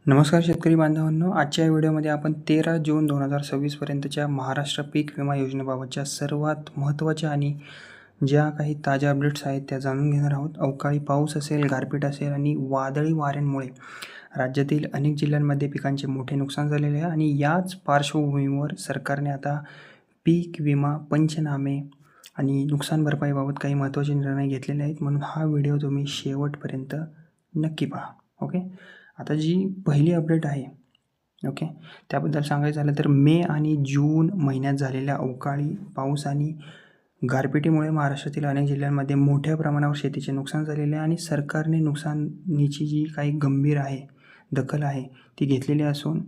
नमस्कार शेतकरी बांधवांनो, आजच्या व्हिडिओमध्ये आपण 13 जून 2026 पर्यंतच्या महाराष्ट्र पीक विमा योजनेबाबतच्या सर्वात महत्त्वाच्या आणि ज्या काही ताज्या अपडेट्स आहेत त्या जाणून घेणार आहोत. अवकाळी पाऊस असेल, गारपीट असेल आणि वादळी वाऱ्यांमुळे राज्यातील अनेक जिल्ह्यांमध्ये पिकांचे मोठे नुकसान झालेले आहे आणि याच पार्श्वभूमीवर सरकारने आता पीक विमा पंचनामे आणि नुकसान भरपाईबाबत काही महत्त्वाचे निर्णय घेतलेले आहेत. म्हणून हा व्हिडिओ तुम्ही शेवटपर्यंत नक्की पहा. ओके, आता जी पहिली अपडेट आहे, ओके, त्याबद्दल सांगायचं झालं तर मे आणि जून महिन्यात झालेल्या अवकाळी पाऊस आणि गारपिटीमुळे महाराष्ट्रातील अनेक जिल्ह्यांमध्ये मोठ्या प्रमाणावर शेतीचे नुकसान झालेले आहे आणि सरकारने नुकसानीची जी काही गंभीर दखल आहे ती घेतलेली असून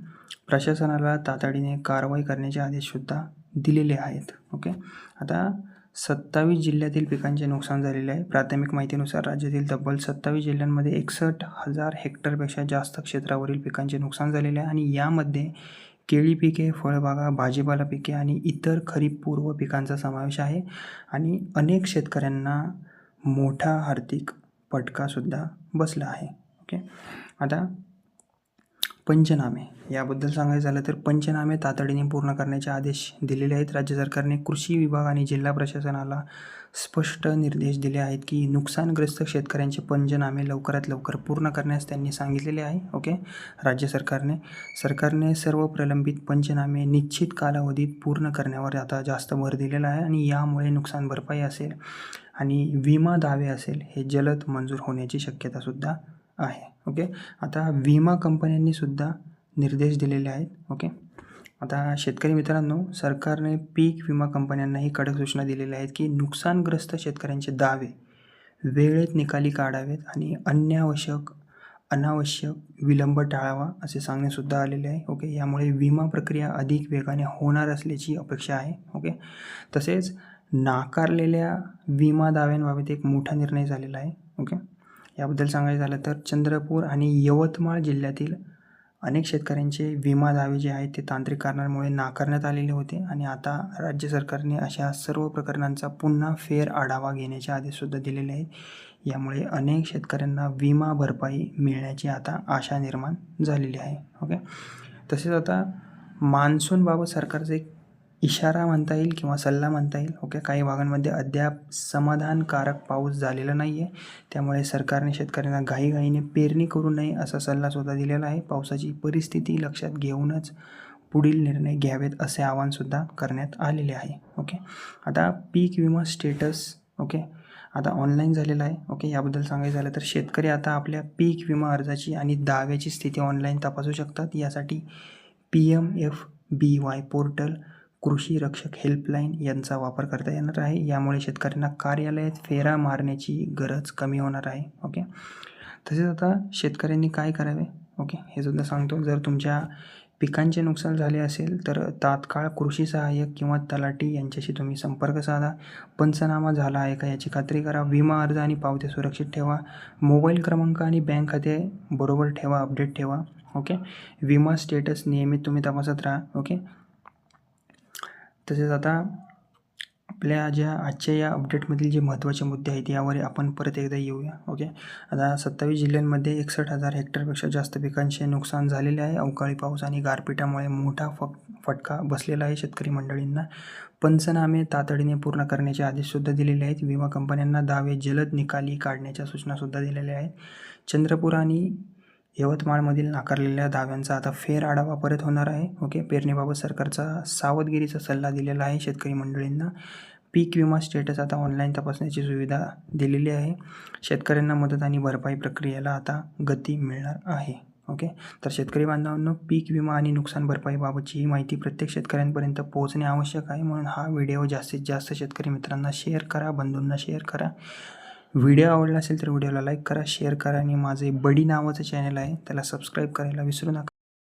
प्रशासनाला तातडीने कारवाई करण्याचे आदेशसुद्धा दिलेले आहेत. ओके, आता 27 जिल्ह्यातील पिकांचे नुकसान झालेले आहे. प्राथमिक माहितीनुसार राज्यातील तब्बल 27 जिल्ह्यांमध्ये 61,000 हेक्टरपेक्षा जास्त क्षेत्रावरील पिकांचे नुकसान झालेले आहे आणि यामध्ये केळी पिके, फळबागा, भाजीपाला पिके आणि इतर खरीपपूर्व पिकांचा समावेश आहे आणि अनेक शेतकऱ्यांना मोठा आर्थिक फटकासुद्धा बसला आहे. ओके, आता पंचनामे याबद्दल सांगायचं झालं तर पंचनामे तातडीने पूर्ण करण्याचे आदेश दिलेले आहेत. राज्य सरकारने कृषी विभाग आणि जिल्हा प्रशासनाला स्पष्ट निर्देश दिले आहेत की नुकसानग्रस्त शेतकऱ्यांचे पंचनामे लवकरात लवकर पूर्ण करण्यास त्यांनी सांगितलेले आहे. ओके, राज्य सरकारने सर्व प्रलंबित पंचनामे निश्चित कालावधीत पूर्ण करण्यावर आता जास्त भर दिलेला आहे आणि यामुळे नुकसान भरपाई असेल आणि विमा दावे असेल हे जलद मंजूर होण्याची शक्यतासुद्धा आहे. ओके, आता विमा कंपन्यांनी सुद्धा निर्देश दिलेले आहेत. ओके, आता शेतकरी मित्रांनो, सरकारने पीक विमा कंपन्यांनाही कडक सूचना दिलेल्या आहेत की नुकसानग्रस्त शेतकऱ्यांचे दावे वेळेत निकाली काढावेत आणि अनावश्यक विलंब टाळावा असे सांगण्यासुद्धा आलेले आहे. ओके, यामुळे विमा प्रक्रिया अधिक वेगाने होणार असल्याची अपेक्षा आहे. ओके, तसेच नाकारलेल्या विमा दाव्यांबाबत एक मोठा निर्णय झालेला आहे. ओके, याबद्दल सांगायचं झालं तर चंद्रपूर आणि यवतमाळ जिल्ह्यातील अनेक शेतकऱ्यांचे विमा दावे जे आहेत ते तांत्रिक कारणांमुळे नाकारण्यात आलेले होते आणि आता राज्य सरकारने अशा सर्व प्रकरणांचा पुन्हा फेर आढावा घेण्याचे आदेशसुद्धा दिलेले आहेत. यामुळे अनेक शेतकऱ्यांना विमा भरपाई मिळण्याची आता आशा निर्माण झालेली आहे. ओके, तसेच आता मान्सूनबाबत सरकारचा एक इशारा म्हणता येईल किंवा सल्ला म्हणता येईल. ओके, काही भागांमध्ये अद्याप समाधानकारक पाऊस झालेला नाही आहे, त्यामुळे सरकारने शेतकऱ्यांना घाईघाईने पेरणी करू नये असा सल्लासुद्धा दिलेला आहे. पावसाची परिस्थिती लक्षात घेऊनच पुढील निर्णय घ्यावेत असे आवाहनसुद्धा करण्यात आलेले आहे. ओके, आता पीक विमा स्टेटस आता ऑनलाईन झालेला आहे. ओके, याबद्दल सांगायचं झालं तर शेतकरी आता आपल्या पीक विमा अर्जाची आणि दाव्याची स्थिती ऑनलाईन तपासू शकतात. यासाठी PMFBY पोर्टल, कृषी रक्षक हेल्पलाईन यांचा वापर करता येणार आहे. यामुळे शेतकऱ्यांना कार्यालयात फेरा मारण्याची गरज कमी होणार आहे. ओके, तसेच आता शेतकऱ्यांनी काय करावे, ओके, हे सुद्धा सांगतो. जर तुमच्या पिकांचे नुकसान झाले असेल तर तात्काळ कृषी सहाय्यक किंवा तलाठी यांच्याशी तुम्ही संपर्क साधा. पंचनामा झाला आहे का याची खात्री करा. विमा अर्ज आणि पावत्या सुरक्षित ठेवा. मोबाईल क्रमांक आणि बँक खाते बरोबर ठेवा, अपडेट ठेवा. ओके, विमा स्टेटस नियमित तुम्ही तपासत राहा. ओके, तसेच आता आपल्या आजच्या या अपडेटमधील जे महत्त्वाचे मुद्दे आहेत यावर आपण परत एकदा येऊया. ओके, आता 27 जिल्ह्यांमध्ये 61,000 हेक्टरपेक्षा जास्त पिकांचे नुकसान झालेले आहे. अवकाळी पाऊस आणि गारपिटामुळे मोठा फटका बसलेला आहे शेतकरी मंडळींना. पंचनामे तातडीने पूर्ण करण्याचे आदेशसुद्धा दिलेले आहेत. विमा कंपन्यांना दावे जलद निकाली काढण्याच्या सूचनासुद्धा दिलेल्या आहेत. चंद्रपूर आणि यवतमाळमधील नाकारलेल्या दाव्यांचा आता फेर आढावा परत होणार आहे. ओके, पेरणीबाबत सरकारचा सावधगिरीचा सल्ला दिलेला आहे शेतकरी मंडळींना. पीक विमा स्टेटस आता ऑनलाईन तपासण्याची सुविधा दिलेली आहे. शेतकऱ्यांना मदत आणि भरपाई प्रक्रियेला आता गती मिळणार आहे. ओके, तर शेतकरी बांधवांनो, पीक विमा आणि नुकसान भरपाईबाबतची ही माहिती प्रत्येक शेतकऱ्यांपर्यंत पोहोचणे आवश्यक आहे. म्हणून हा व्हिडिओ जास्तीत जास्त शेतकरी मित्रांना शेअर करा, बंधूंना शेअर करा. व्हिडिओ आवडला असेल तर व्हिडिओला लाईक करा, शेअर करा आणि माझे बडी नावाचं चॅनल आहे त्याला सबस्क्राईब करायला विसरू नका.